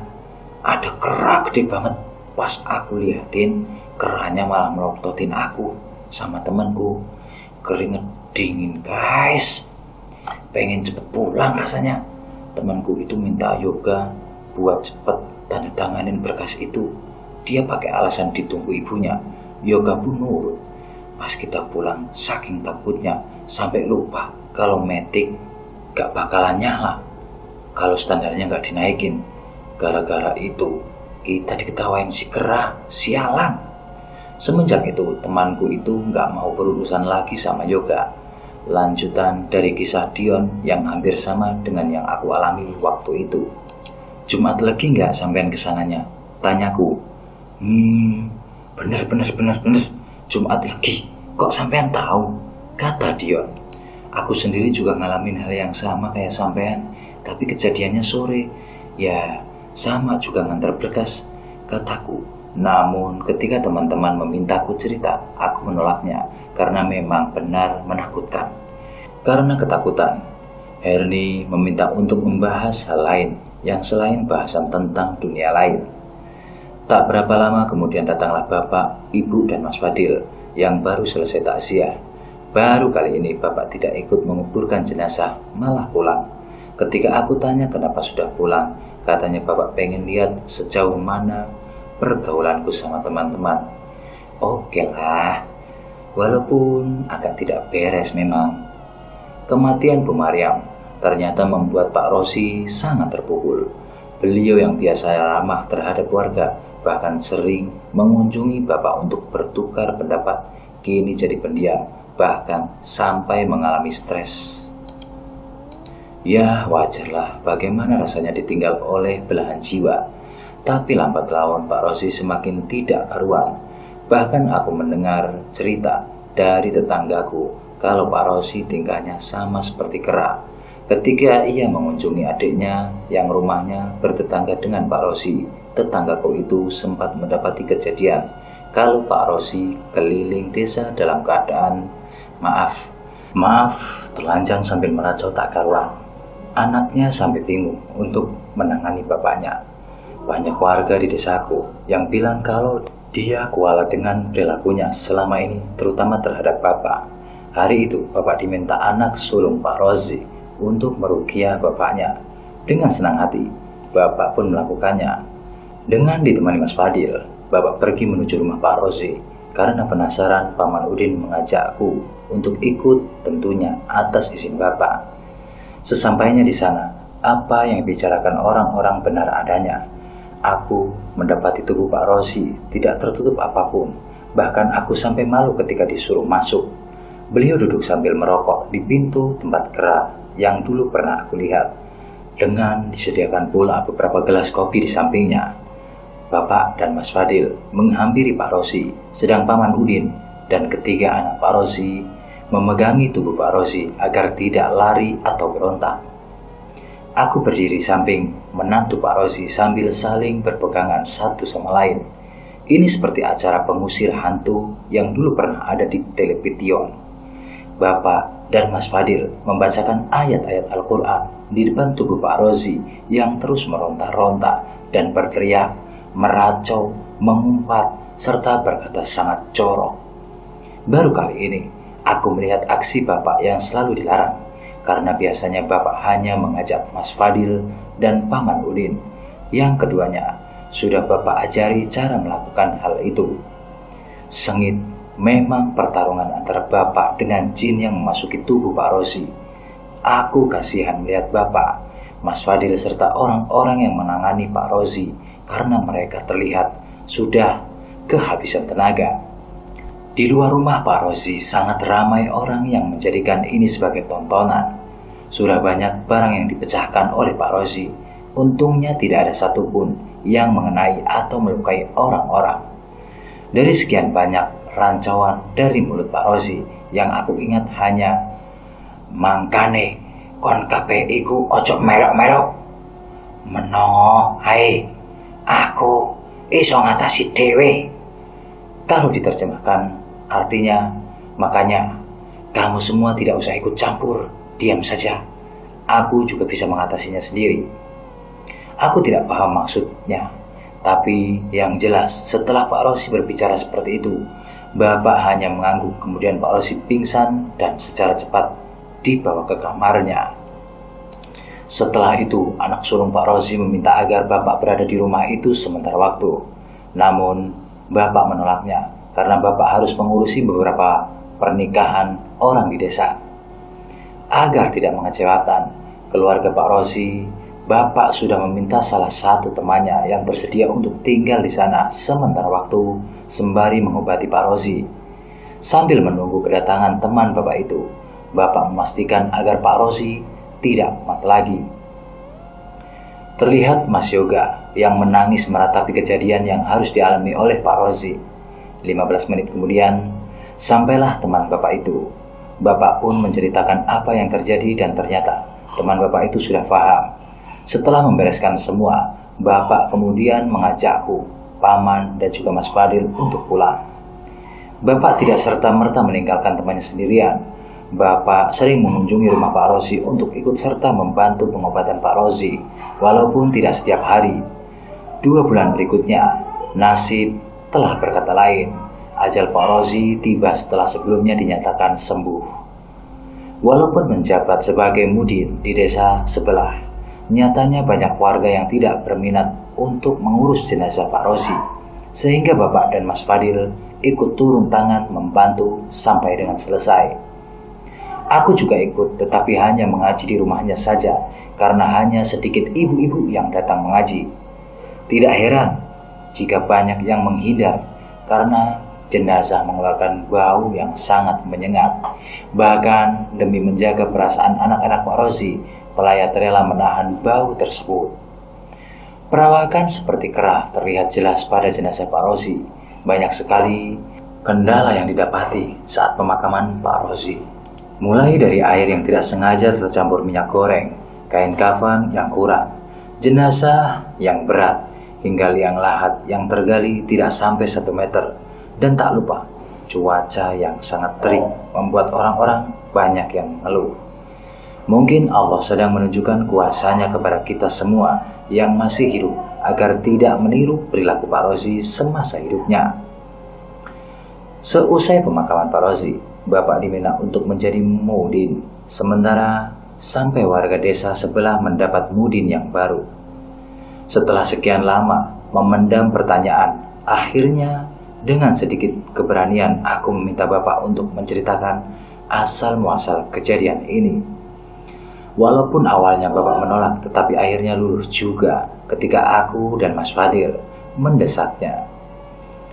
ada kera gede banget. Pas aku liatin, keranya malah melototin aku sama temanku. Keringet dingin guys. Pengen cepet pulang rasanya. Temanku itu minta Yoga buat cepet tanda tanganin berkas itu. Dia pakai alasan ditunggu ibunya. Yoga pun nurut. Pas kita pulang, saking takutnya sampai lupa kalau metik gak bakalan nyala kalau standarnya gak dinaikin. Gara-gara itu kita diketawain si kera, sialan. Semenjak itu temanku itu gak mau berurusan lagi sama Yoga. Lanjutan dari kisah Dion yang hampir sama dengan yang aku alami waktu itu. Jumat lagi gak sampean kesananya? Tanyaku. Bener. Jumat lagi. Kok sampean tahu? Kata Dion. Aku sendiri juga ngalamin hal yang sama kayak sampean, tapi kejadiannya sore. Ya, sama juga ngantar berkas, kataku. Namun ketika teman-teman memintaku cerita, aku menolaknya karena memang benar menakutkan. Karena ketakutan, Herni meminta untuk membahas hal lain yang selain bahasan tentang dunia lain. Tak berapa lama kemudian datanglah Bapak, Ibu, dan Mas Fadil yang baru selesai takziah. Baru kali ini Bapak tidak ikut menguburkan jenazah, malah pulang. Ketika aku tanya kenapa sudah pulang, katanya Bapak pengen lihat sejauh mana pergaulanku sama teman-teman. Oke lah, walaupun agak tidak beres memang. Kematian Bu Maryam ternyata membuat Pak Rosi sangat terpukul. Beliau yang biasa ramah terhadap warga, bahkan sering mengunjungi Bapak untuk bertukar pendapat, kini jadi pendiam, bahkan sampai mengalami stres. Ya wajarlah bagaimana rasanya ditinggal oleh belahan jiwa. Tapi lambat laun Pak Rosi semakin tidak karuan. Bahkan aku mendengar cerita dari tetanggaku kalau Pak Rosi tingkahnya sama seperti kera. Ketika ia mengunjungi adiknya yang rumahnya bertetangga dengan Pak Rosi, tetanggaku itu sempat mendapati kejadian kalau Pak Rosi keliling desa dalam keadaan maaf, telanjang sambil meracau tak karuan. Anaknya sampai bingung untuk menangani bapaknya. Banyak warga di desaku yang bilang kalau dia kualat dengan perilakunya selama ini, terutama terhadap bapak. Hari itu, bapak diminta anak sulung Pak Rozi untuk meruqyah bapaknya. Dengan senang hati, bapak pun melakukannya. Dengan ditemani Mas Fadil, bapak pergi menuju rumah Pak Rozi karena penasaran. Paman Udin mengajakku untuk ikut, tentunya atas izin bapak. Sesampainya di sana, apa yang dibicarakan orang-orang benar adanya. Aku mendapati tubuh Pak Rozi tidak tertutup apapun. Bahkan aku sampai malu ketika disuruh masuk. Beliau duduk sambil merokok di pintu tempat kera yang dulu pernah aku lihat, dengan disediakan pula beberapa gelas kopi di sampingnya. Bapak dan Mas Fadil menghampiri Pak Rozi, sedang Paman Udin dan ketiga anak Pak Rozi memegangi tubuh Pak Rozi agar tidak lari atau berontak. Aku berdiri samping menantu Pak Rozi sambil saling berpegangan satu sama lain. Ini seperti acara pengusir hantu yang dulu pernah ada di television. Bapak dan Mas Fadil membacakan ayat-ayat Al-Quran di depan tubuh Pak Rozi yang terus meronta-ronta dan berteriak, meracau, mengumpat, serta berkata sangat jorok. Baru kali ini aku melihat aksi bapak yang selalu dilarang, karena biasanya bapak hanya mengajak Mas Fadil dan Paman Udin. Yang keduanya sudah bapak ajari cara melakukan hal itu. Sengit memang pertarungan antara bapak dengan jin yang memasuki tubuh Pak Rozi. Aku kasihan melihat bapak, Mas Fadil serta orang-orang yang menangani Pak Rozi, karena mereka terlihat sudah kehabisan tenaga. Di luar rumah Pak Rozi sangat ramai orang yang menjadikan ini sebagai tontonan. Sudah banyak barang yang dipecahkan oleh Pak Rozi. Untungnya tidak ada satupun yang mengenai atau melukai orang-orang. Dari sekian banyak rancauan dari mulut Pak Rozi, yang aku ingat hanya, "Mangkane kon kabeh iku ojo melok-melok. Meno, hai, aku iso ngatasi dhewe." Kalau diterjemahkan, artinya, makanya kamu semua tidak usah ikut campur, diam saja. Aku juga bisa mengatasinya sendiri. Aku tidak paham maksudnya, tapi yang jelas setelah Pak Rozi berbicara seperti itu, bapak hanya mengangguk. Kemudian Pak Rozi pingsan dan secara cepat dibawa ke kamarnya. Setelah itu, anak sulung Pak Rozi meminta agar bapak berada di rumah itu sementara waktu. Namun, bapak menolaknya karena bapak harus mengurusi beberapa pernikahan orang di desa. Agar tidak mengecewakan keluarga Pak Rozi, bapak sudah meminta salah satu temannya yang bersedia untuk tinggal di sana sementara waktu sembari mengobati Pak Rozi. Sambil menunggu kedatangan teman bapak itu, bapak memastikan agar Pak Rozi tidak kumat lagi. Terlihat Mas Yoga yang menangis meratapi kejadian yang harus dialami oleh Pak Rozi. 15 menit kemudian, sampailah teman bapak itu. Bapak pun menceritakan apa yang terjadi dan ternyata teman bapak itu sudah paham. Setelah membereskan semua, bapak kemudian mengajakku, Paman dan juga Mas Fadil untuk pulang. Bapak tidak serta-merta meninggalkan temannya sendirian. Bapak sering mengunjungi rumah Pak Rozi untuk ikut serta membantu pengobatan Pak Rozi, walaupun tidak setiap hari. 2 bulan berikutnya, nasib telah berkata lain. Ajal Pak Rozi tiba setelah sebelumnya dinyatakan sembuh. Walaupun menjabat sebagai mudin di desa sebelah, nyatanya banyak warga yang tidak berminat untuk mengurus jenazah Pak Rozi, sehingga Bapak dan Mas Fadil ikut turun tangan membantu sampai dengan selesai. Aku juga ikut, tetapi hanya mengaji di rumahnya saja, karena hanya sedikit ibu-ibu yang datang mengaji. Tidak heran jika banyak yang menghindar, karena jenazah mengeluarkan bau yang sangat menyengat. Bahkan demi menjaga perasaan anak-anak Pak Rozi, pelayat rela menahan bau tersebut. Perawakan seperti kera terlihat jelas pada jenazah Pak Rozi. Banyak sekali kendala yang didapati saat pemakaman Pak Rozi. Mulai dari air yang tidak sengaja tercampur minyak goreng, kain kafan yang kurang, jenazah yang berat, hingga liang lahat yang tergali tidak sampai 1 meter. Dan tak lupa, cuaca yang sangat terik membuat orang-orang banyak yang mengeluh. Mungkin Allah sedang menunjukkan kuasanya kepada kita semua yang masih hidup agar tidak meniru perilaku Pak Rozi semasa hidupnya. Seusai pemakaman Pak Rozi, Bapak diminta untuk menjadi mudin, sementara sampai warga desa sebelah mendapat mudin yang baru. Setelah sekian lama memendam pertanyaan, akhirnya dengan sedikit keberanian aku meminta Bapak untuk menceritakan asal-muasal kejadian ini. Walaupun awalnya Bapak menolak, tetapi akhirnya lulus juga ketika aku dan Mas Fadil mendesaknya.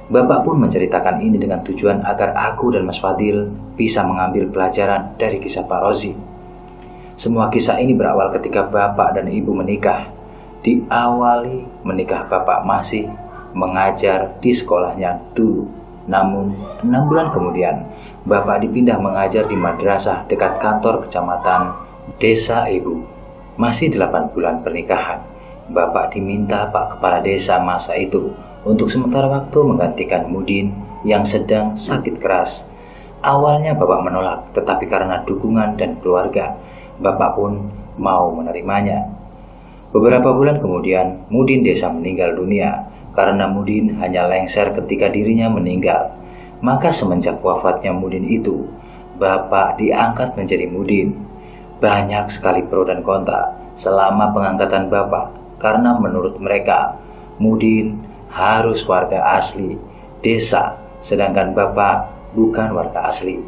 Bapak pun menceritakan ini dengan tujuan agar aku dan Mas Fadil bisa mengambil pelajaran dari kisah Pak Rozi. Semua kisah ini berawal ketika Bapak dan Ibu menikah. Diawali menikah Bapak masih mengajar di sekolahnya dulu. Namun 6 bulan kemudian Bapak dipindah mengajar di madrasah dekat kantor kecamatan desa Ibu. Masih 8 bulan pernikahan, Bapak diminta Pak Kepala Desa masa itu untuk sementara waktu menggantikan mudin yang sedang sakit keras. Awalnya Bapak menolak, tetapi karena dukungan dan keluarga, Bapak pun mau menerimanya. Beberapa bulan kemudian, mudin desa meninggal dunia karena mudin hanya lengser ketika dirinya meninggal. Maka semenjak wafatnya mudin itu, Bapak diangkat menjadi mudin. Banyak sekali pro dan kontra selama pengangkatan Bapak karena menurut mereka mudin harus warga asli desa, sedangkan Bapak bukan warga asli.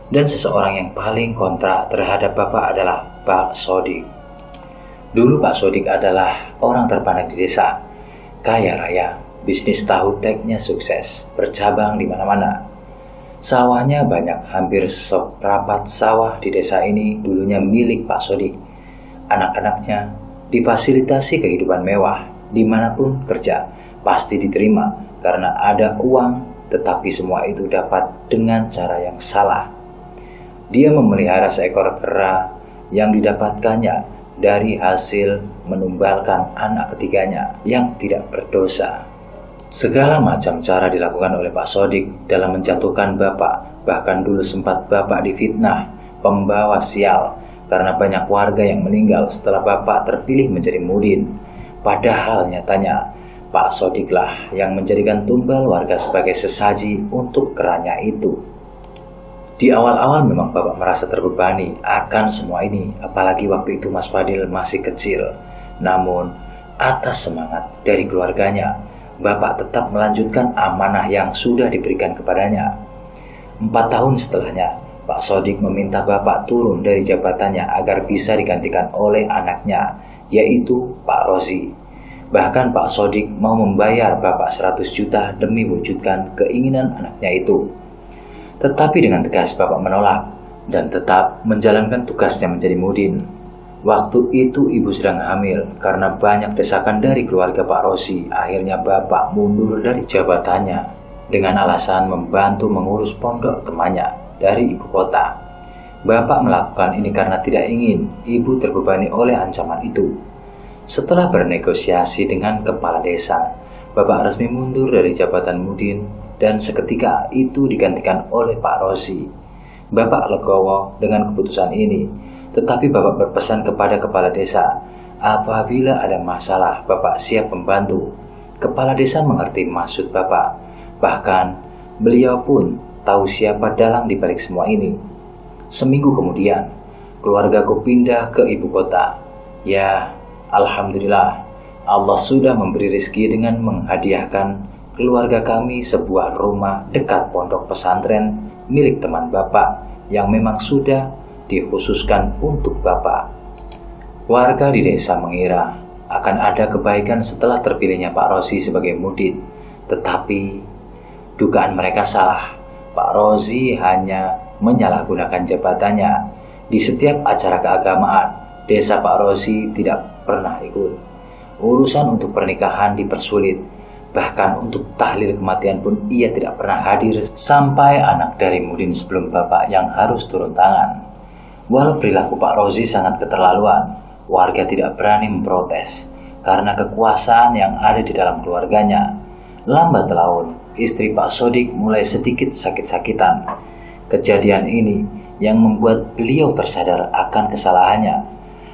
Dan seseorang yang paling kontra terhadap Bapak adalah Pak Sodik. Dulu Pak Sodik adalah orang terpandang di desa, kaya raya, bisnis tahu teknya sukses, bercabang di mana-mana. Sawahnya banyak, hampir seprapat sawah di desa ini dulunya milik Pak Sodik. Anak-anaknya difasilitasi kehidupan mewah, dimanapun kerja pasti diterima karena ada uang, tetapi semua itu dapat dengan cara yang salah. Dia memelihara seekor kera yang didapatkannya dari hasil menumbalkan anak ketiganya yang tidak berdosa. Segala macam cara dilakukan oleh Pak Sodik dalam menjatuhkan Bapak. Bahkan dulu sempat Bapak difitnah pembawa sial karena banyak warga yang meninggal setelah Bapak terpilih menjadi mudin. Padahal nyatanya Pak Sodiklah yang menjadikan tumbal warga sebagai sesaji untuk keranya itu. Di awal-awal memang Bapak merasa terbebani akan semua ini, apalagi waktu itu Mas Fadil masih kecil. Namun atas semangat dari keluarganya, Bapak tetap melanjutkan amanah yang sudah diberikan kepadanya. 4 tahun setelahnya, Pak Sodik meminta Bapak turun dari jabatannya agar bisa digantikan oleh anaknya, yaitu Pak Rozi. Bahkan Pak Sodik mau membayar Bapak 100 juta demi wujudkan keinginan anaknya itu. Tetapi dengan tegas Bapak menolak dan tetap menjalankan tugasnya menjadi mudin. Waktu itu ibu sedang hamil. Karena banyak desakan dari keluarga Pak Rozi, akhirnya Bapak mundur dari jabatannya dengan alasan membantu mengurus pondok temannya dari ibu kota. Bapak melakukan ini karena tidak ingin ibu terbebani oleh ancaman itu. Setelah bernegosiasi dengan kepala desa, Bapak resmi mundur dari jabatan mudin dan seketika itu digantikan oleh Pak Rozi. Bapak legowo dengan keputusan ini, tetapi Bapak berpesan kepada kepala desa, apabila ada masalah Bapak siap membantu. Kepala desa mengerti maksud Bapak. Bahkan beliau pun tahu siapa dalang di balik semua ini. Seminggu kemudian, keluargaku pindah ke ibu kota. Ya, alhamdulillah, Allah sudah memberi rezeki dengan menghadiahkan keluarga kami sebuah rumah dekat pondok pesantren milik teman Bapak yang memang sudah dikhususkan untuk Bapak. Warga di desa mengira akan ada kebaikan setelah terpilihnya Pak Rozi sebagai mudin, tetapi dugaan mereka salah. Pak Rozi hanya menyalahgunakan jabatannya. Di setiap acara keagamaan, desa Pak Rozi tidak pernah ikut. Urusan untuk pernikahan dipersulit. Bahkan untuk tahlil kematian pun ia tidak pernah hadir sampai anak dari mudin sebelum Bapak yang harus turun tangan. Walau perilaku Pak Rozi sangat keterlaluan, warga tidak berani memprotes karena kekuasaan yang ada di dalam keluarganya. Lambat laun, istri Pak Sodik mulai sedikit sakit-sakitan. Kejadian ini yang membuat beliau tersadar akan kesalahannya.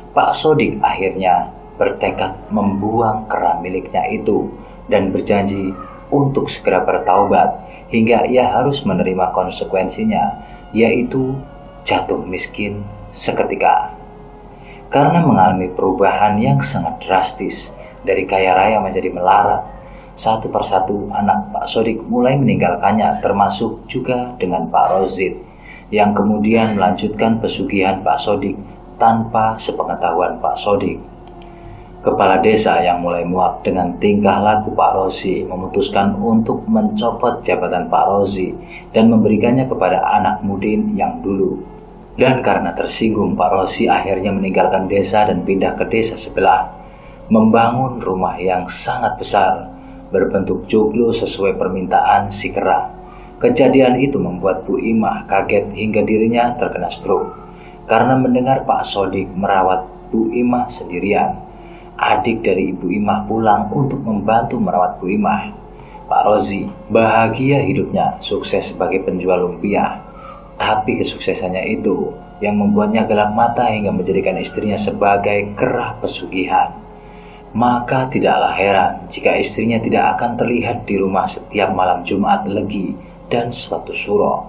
Pak Sodik akhirnya bertekad membuang kera miliknya itu dan berjanji untuk segera bertaubat hingga ia harus menerima konsekuensinya, yaitu jatuh miskin seketika. Karena mengalami perubahan yang sangat drastis dari kaya raya menjadi melarat, satu persatu anak Pak Sodik mulai meninggalkannya, termasuk juga dengan Pak Rozid, yang kemudian melanjutkan pesugihan Pak Sodik tanpa sepengetahuan Pak Sodik. Kepala desa yang mulai muak dengan tingkah laku Pak Rozi memutuskan untuk mencopot jabatan Pak Rozi dan memberikannya kepada anak Mudin yang dulu. Dan karena tersinggung, Pak Rozi akhirnya meninggalkan desa dan pindah ke desa sebelah, membangun rumah yang sangat besar berbentuk joglo sesuai permintaan si kera. Kejadian itu membuat Bu Imah kaget hingga dirinya terkena stroke karena mendengar Pak Sodik merawat Bu Imah sendirian. Adik dari Ibu Imah pulang untuk membantu merawat Bu Imah. Pak Rozi bahagia hidupnya, sukses sebagai penjual lumpia. Tapi kesuksesannya itu yang membuatnya gelap mata hingga menjadikan istrinya sebagai kera pesugihan. Maka tidaklah heran jika istrinya tidak akan terlihat di rumah setiap malam Jumat Legi dan suatu suro.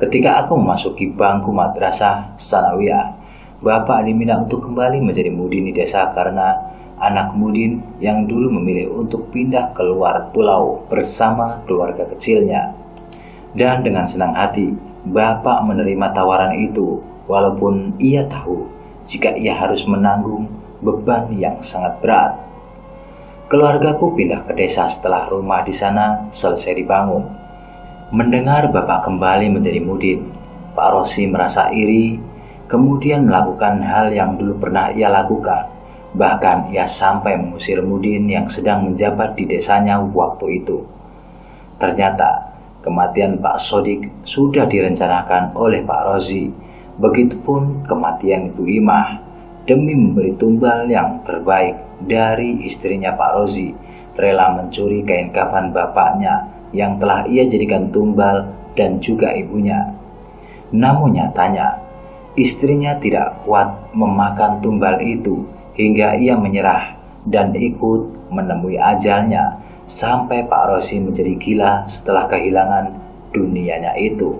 Ketika aku memasuki bangku madrasah sanawiyah, Bapak diminta untuk kembali menjadi mudin di desa karena anak Mudin yang dulu memilih untuk pindah keluar pulau bersama keluarga kecilnya. Dan dengan senang hati, Bapak menerima tawaran itu walaupun ia tahu jika ia harus menanggung beban yang sangat berat. Keluargaku pindah ke desa setelah rumah di sana selesai dibangun. Mendengar Bapak kembali menjadi mudin, Pak Rosi merasa iri, kemudian melakukan hal yang dulu pernah ia lakukan. Bahkan ia sampai mengusir mudin yang sedang menjabat di desanya waktu itu. Ternyata kematian Pak Sodik sudah direncanakan oleh Pak Rozi. Begitupun kematian Ibu Imah. Demi memberi tumbal yang terbaik dari istrinya Pak Rozi, rela mencuri kain kafan bapaknya yang telah ia jadikan tumbal dan juga ibunya. Namun nyatanya, istrinya tidak kuat memakan tumbal itu hingga ia menyerah dan ikut menemui ajalnya sampai Pak Rosi menjadi gila setelah kehilangan dunianya itu.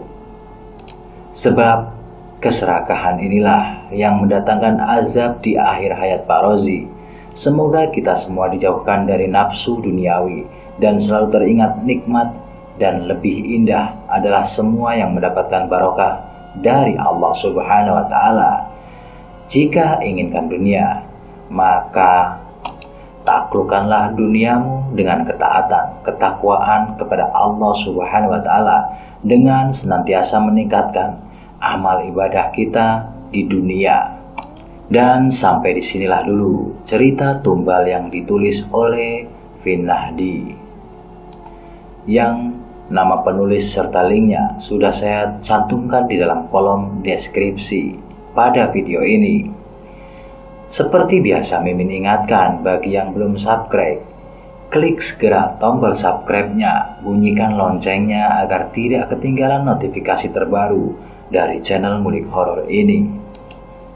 Sebab keserakahan inilah yang mendatangkan azab di akhir hayat Pak Rozi. Semoga kita semua dijauhkan dari nafsu duniawi dan selalu teringat nikmat dan lebih indah adalah semua yang mendapatkan barokah dari Allah Subhanahu wa Ta'ala. Jika inginkan dunia, maka taklukkanlah duniamu dengan ketaatan, ketakwaan kepada Allah Subhanahu wa Ta'ala dengan senantiasa meningkatkan amal ibadah kita di dunia. Dan sampai disinilah dulu cerita tumbal yang ditulis oleh Finnahdi, yang nama penulis serta linknya sudah saya cantumkan di dalam kolom deskripsi pada video ini. Seperti biasa, Mimin ingatkan bagi yang belum subscribe, klik segera tombol subscribe-nya, bunyikan loncengnya agar tidak ketinggalan notifikasi terbaru dari channel Ngulik Horor ini.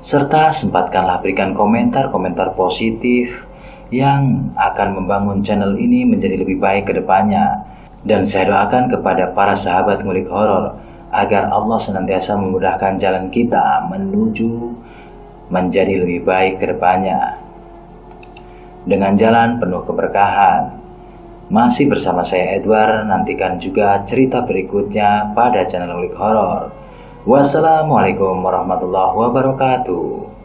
Serta sempatkanlah berikan komentar-komentar positif yang akan membangun channel ini menjadi lebih baik ke depannya. Dan saya doakan kepada para sahabat Ngulik Horor agar Allah senantiasa memudahkan jalan kita menuju menjadi lebih baik ke depannya dengan jalan penuh keberkahan. Masih bersama saya Edward, nantikan juga cerita berikutnya pada channel Ngulik Horor. Wassalamualaikum warahmatullahi wabarakatuh.